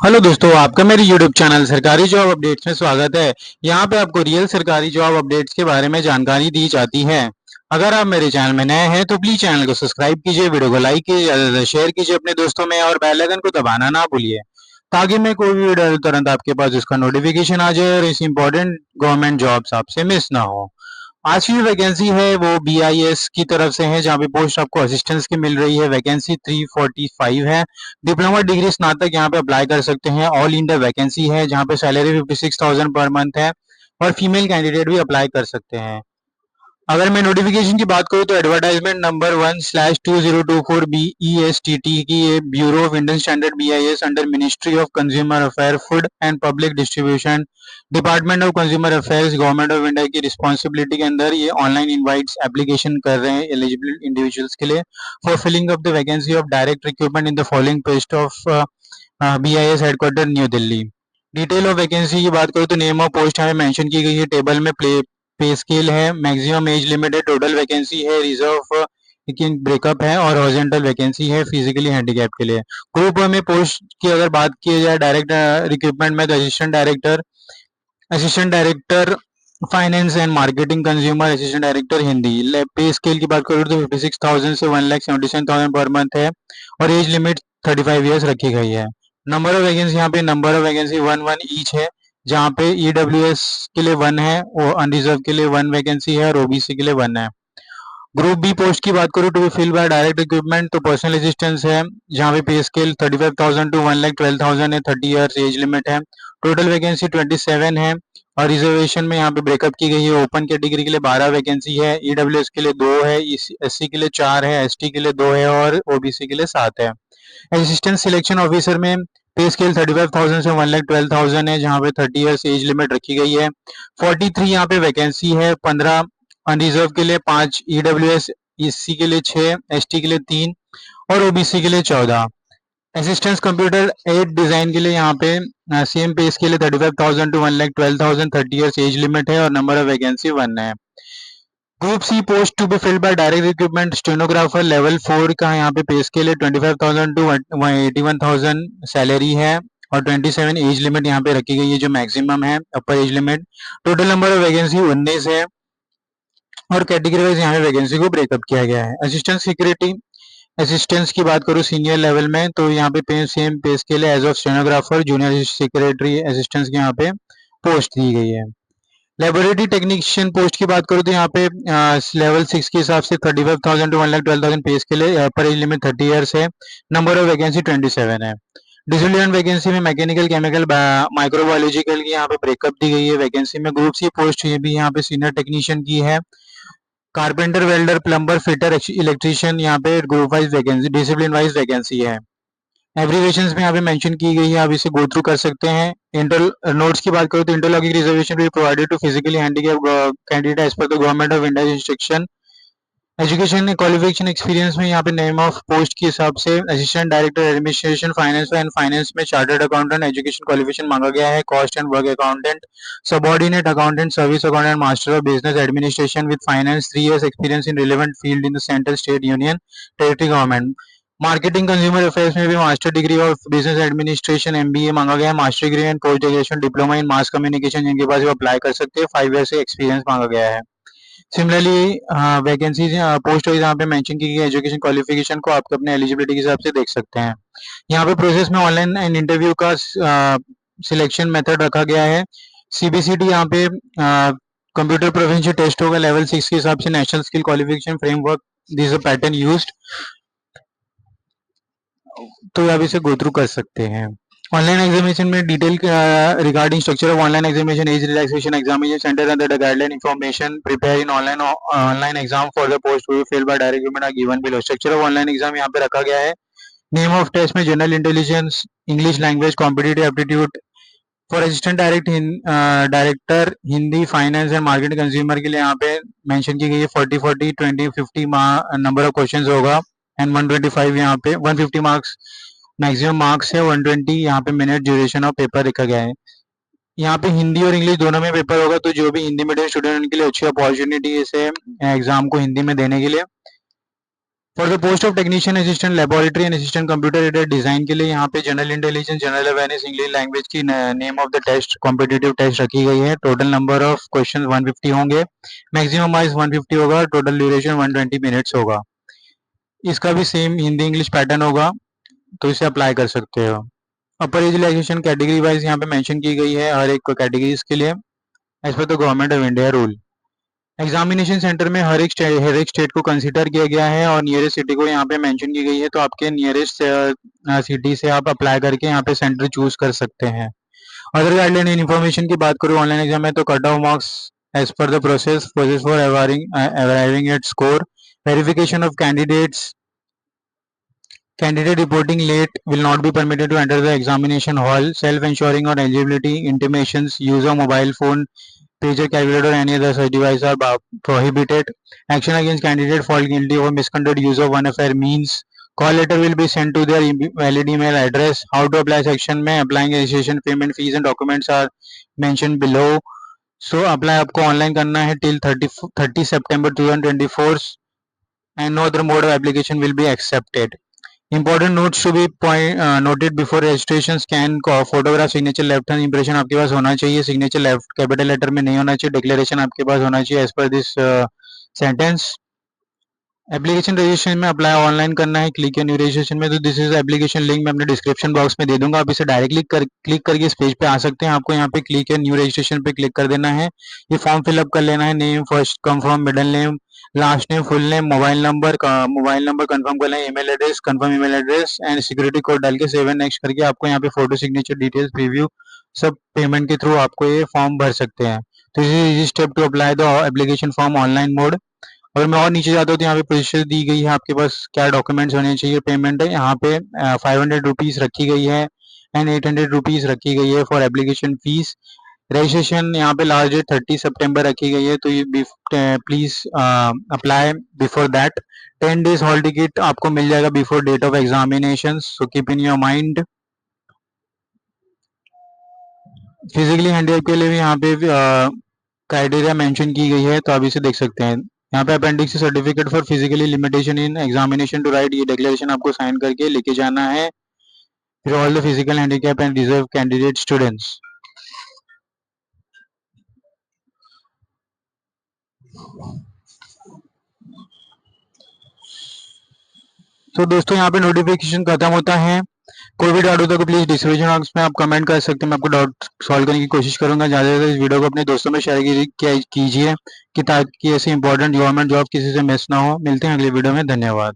Hello दोस्तों, आपका मेरे YouTube चैनल सरकारी जॉब अपडेट्स में स्वागत है। यहाँ पे आपको रियल सरकारी जॉब अपडेट्स के बारे में जानकारी दी जाती है। अगर आप मेरे चैनल में नए हैं तो प्लीज चैनल को सब्सक्राइब कीजिए, वीडियो को लाइक कीजिए, ज़्यादा से ज़्यादा शेयर कीजिए अपने दोस्तों में और बेल आइकन को दबाना ना भूलिए ताकि मैं कोई भी वीडियो डालूं तुरंत आपके पास उसका नोटिफिकेशन आ जाए और इस इंपॉर्टेंट गवर्नमेंट जॉब्स आपसे मिस ना हो। आज की जो वैकेंसी है वो बीआईएस की तरफ से है, जहाँ पे पोस्ट आपको असिस्टेंट्स की मिल रही है। वैकेंसी 345 है। डिप्लोमा डिग्री स्नातक यहाँ पे अप्लाई कर सकते हैं। ऑल इंडिया वैकेंसी है जहाँ पे सैलरी 56,000 पर मंथ है और फीमेल कैंडिडेट भी अप्लाई कर सकते हैं। अगर मैं नोटिफिकेशन की बात करूँ तो एडवर्टाइजमेंट नंबर 1/2024 BESTT की ये bureau of Indian standard BIS under ministry of consumer affair food and public distribution department of consumer affairs government of India की रिस्पॉन्सिबिलिटी के अंदर ये ऑनलाइन इनवाइट्स एप्लीकेशन कर रहे हैं एलिजिबल इंडिविजुअल्स के लिए for filling up the vacancy of direct recruitment in the following post of BIS headquarter new Delhi. Detail of vacancy की बात करूँ तो नेम ऑफ पोस्ट हमें मेंशन की गई है टेबल में। पे स्केल है, मैक्सिमम एज लिमिट है, टोटल वैकेंसी है, रिजर्व ब्रेकअप है और हॉरिजॉन्टल वैकेंसी है फिजिकली हैंडीकैप के लिए। ग्रुप में पोस्ट की अगर बात की जाए डायरेक्ट रिक्रूटमेंट में तो assistant director finance and marketing consumer, assistant director Hindi. पे स्केल की बात करूँ तो 56,000 से 1,77,000 पर मंथ है और एज लिमिट 35 ईयर्स रखी गई है। नंबर ऑफ वैकेंसी यहाँ पे नंबर ऑफ वैकेंसी 1 ईच है, जहाँ पे ईडब्ल्यूएस के लिए 1 है और अनरिजर्व के लिए 1 वैकेंसी है और ओबीसी के लिए 1 है। ग्रुप बी पोस्ट की बात करूँ to be fill by direct recruitment तो पर्सनल असिस्टेंस है, जहाँ पे पे स्केल 35,000 टू 1,12,000 है, 30 ईयर्स एज लिमिट है। टोटल वैकेंसी 27 है और रिजर्वेशन में यहाँ पे ब्रेकअप की गई है। ओपन कैटेगरी के लिए 12 वैकेंसी है, ईडब्ल्यूएस के लिए 2 है, एससी के लिए 4 है, एसटी के लिए 2 है और ओबीसी के लिए 7 है। असिस्टेंट सिलेक्शन ऑफिसर में पे स्केल 35,000 से 1,12,000 है, जहाँ पे 30 ईयर्स एज लिमिट रखी गई है। 43 यहाँ पे वैकेंसी है, 15 अनरिजर्व के लिए, 5 ईडब्ल्यूएस, एससी के लिए 6, एसटी के लिए 3 और ओबीसी के लिए 14। असिस्टेंट कंप्यूटर एड डिजाइन के लिए यहाँ पे सेम पे के लिए 35,000 टू 1,12,000, 30 ईयर्स एज लिमिट है और नंबर ऑफ वैकेंसी 1 है। Group C post to be filled by direct recruitment stenographer level 4 का यहाँ पे पे स्केल है 25,000 टू 81,000 सैलरी है और 27 एज लिमिट यहाँ पे रखी गई है जो मैक्सिमम है अपर age limit. Total number of vacancy 19 है और कैटेगरी वाइज यहाँ पे वैकेंसी को ब्रेकअप किया गया है। असिस्टेंट सिक्योरिटी असिस्टेंट्स की बात करूँ सीनियर लेवल में तो यहाँ पे सेम पे स्केल है as of stenographer junior secretary assistants की यहाँ पे पोस्ट दी गई है। लेबोरेटरी टेक्नीशियन पोस्ट की बात करूँ तो यहाँ पे लेवल 6 के हिसाब से 35,000 टू 1,12,000 पेज के लिए पर एज लिमिट 30 ईयर्स है। नंबर ऑफ वैकेंसी 27 है। डिसिप्लिन वैकेंसी में मैकेनिकल केमिकल माइक्रोबायोलॉजिकल की यहाँ पे ब्रेकअप दी गई है वैकेंसी में। ग्रुप सी पोस्ट ये भी यहाँ पे सीनियर टेक्नीशियन की है। Carpenter, welder, plumber, fitter, electrician यहाँ पे group wise vacancy discipline wise vacancy है। एब्रीवेशंस में यहाँ पे मेंशन की गई है, आप इसे गो थ्रू कर सकते हैं। इंटर नोट्स की बात करूँ तो इंटरलॉकिंग रिजर्वेशन भी provided to physically handicap candidate as per the government of India instruction. Education qualification experience में यहाँ पे नेम ऑफ पोस्ट के हिसाब से assistant director administration finance and finance में चार्टर्ड अकाउंटेंट एजुकेशन क्वालिफिकेशन मांगा गया है। Cost and work accountant, subordinate accountant, service accountant, master of business administration with finance 3 years experience in relevant field in the central state union territory government. Marketing consumer affairs में भी master degree of business administration MBA मांगा गया है। Master degree and post graduation diploma in mass communication जिनके पास वो apply कर सकते हैं। 5 years से एक्सपीरियंस मांगा गया है। सिमिलरली वैकेंसीज पोस्ट वाइज यहाँ पे मेंशन की गई एजुकेशन क्वालिफिकेशन को आप अपने एलिजिबिलिटी के हिसाब से देख सकते हैं। यहाँ पे प्रोसेस में ऑनलाइन एंड इंटरव्यू का सिलेक्शन मेथड रखा गया है। सीबीसीटी यहाँ पे कंप्यूटर प्रोफिशिएंसी टेस्ट होगा लेवल 6 के हिसाब से। National skill qualification framework this a pattern used, तो आप इसे गो थ्रू कर सकते हैं। ऑनलाइन एग्जामिनेशन में detail regarding structure of online examination age relaxation examination centre and the guideline information prepare in online exam for the post to fill by direct recruitment are given below. Structure of online exam यहाँ पे रखा गया है। Name of test में general intelligence, English language, competitive aptitude for assistant director Hindi finance and market consumer के लिए यहाँ पे मेंशन की गई है 40 20 50 नंबर ऑफ क्वेश्चन होगा एंड 125 यहाँ पे 150 मार्क्स मैक्सिमम मार्क्स है। 120 यहाँ पे मिनट ड्यूरेशन ऑफ पेपर लिखा गया है। यहाँ पे हिंदी और इंग्लिश दोनों में पेपर होगा, तो जो भी हिंदी मीडियम स्टूडेंट उनके लिए अच्छी अपॉर्चुनिटी है इसे एग्जाम को हिंदी में देने के लिए। For the post of technician assistant laboratory and assistant computer aided design के लिए यहाँ पे general intelligence, general awareness, English language की name of the test competitive test रखी गई है। टोटल नंबर ऑफ क्वेश्चन 150 होंगे, मैक्सिमम मार्क्स 150 होगा, टोटल ड्यूरेशन 120 मिनट्स होगा। इसका भी सेम हिंदी इंग्लिश पैटर्न होगा, तो इसे अप्लाई कर सकते हो। अपर एज रिलैक्सेशन कैटेगरी वाइज यहाँ पे मेंशन की गई है हर एक कैटेगरीज के लिए as per the government of India rule. Examination centre में हर एक स्टेट को कंसीडर किया गया है और नियरेस्ट सिटी को यहाँ पे मेंशन की गई है, तो आपके नियरेस्ट सिटी से आप अप्लाई करके यहाँ पे सेंटर चूज कर सकते हैं। अदर गाइडलाइन इन्फॉर्मेशन की बात करूँ ऑनलाइन एग्जाम में, तो cut off marks as per the process for arriving at score, verification of candidates, candidate reporting late will not be permitted to enter the examination hall. Self-ensuring or eligibility intimations, use of mobile phone, pager, calculator, or any other such device are prohibited. Action against candidate fall guilty of misconduct, use of unfair means. Call letter will be sent to their valid email address. How to apply section में applying registration, payment fees and documents are mentioned below. So apply आपको online करना है till 30 September 2024 and no other mode of application will be accepted. Important notes to be noted before registration: scan photograph, signature left hand impression आपके पास होना चाहिए, signature left capital letter में नहीं होना चाहिए, डिक्लेरेशन आपके पास होना चाहिए as per this sentence. Application registration में अप्लाई ऑनलाइन करना है, क्लिक न्यू रजिस्ट्रेशन में, तो दिस इज एप्लीकेशन लिंक मैं अपने डिस्क्रिप्शन बॉक्स में दे दूंगा, आप इसे डायरेक्टली क्लिक करके इस पेज पे आ सकते हैं। आपको यहाँ पे क्लिक न्यू रजिस्ट्रेशन पे क्लिक कर देना है, ये फॉर्म फिलअप कर लेना है, name first confirm, middle name, last name, full name, mobile number confirm कर लें, email address confirm, email address and security code डाल के सेव एंड नेक्स्ट करके आपको यहाँ पे फोटो, सिग्नेचर डिटेल्स, प्रीव्यू सब पेमेंट के थ्रू आपको ये फॉर्म भर सकते हैं। तो easy step to apply the application form online mode. अगर मैं और नीचे जाता हूँ तो यहाँ पे प्रोसीजर दी गई है आपके पास, क्या डॉक्यूमेंट्स होने चाहिए। पेमेंट है यहाँ पे 500 रुपीज रखी गई है एंड 800 रुपीज रखी गई है फॉर एप्लीकेशन फीस। रजिस्ट्रेशन यहाँ पे लास्ट डेट 30 सितंबर रखी गई है, तो ये please apply before that. 10 days hall ticket आपको मिल जाएगा before date of examination, so keep in your mind. Physically handicap के लिए भी यहाँ पे क्राइटेरिया मेंशन की गई है, तो आप इसे देख सकते हैं। यहाँ पे appendix certificate for physically limitation in examination to write, ये डिक्लेरेशन आपको साइन करके लेके जाना है। फिर all the physical handicap and reserve candidate students. तो दोस्तों यहाँ पे नोटिफिकेशन खत्म होता है। कोई भी डाउट होता है तो प्लीज डिस्क्रिप्शन बॉक्स में आप कमेंट कर सकते हैं, मैं आपको डाउट सॉल्व करने की कोशिश करूंगा। ज्यादा से ज्यादा इस वीडियो को अपने दोस्तों में शेयर कीजिए कि ताकि ऐसी इंपॉर्टेंट गवर्नमेंट जॉब किसी से मिस ना हो। मिलते हैं अगले वीडियो में, धन्यवाद।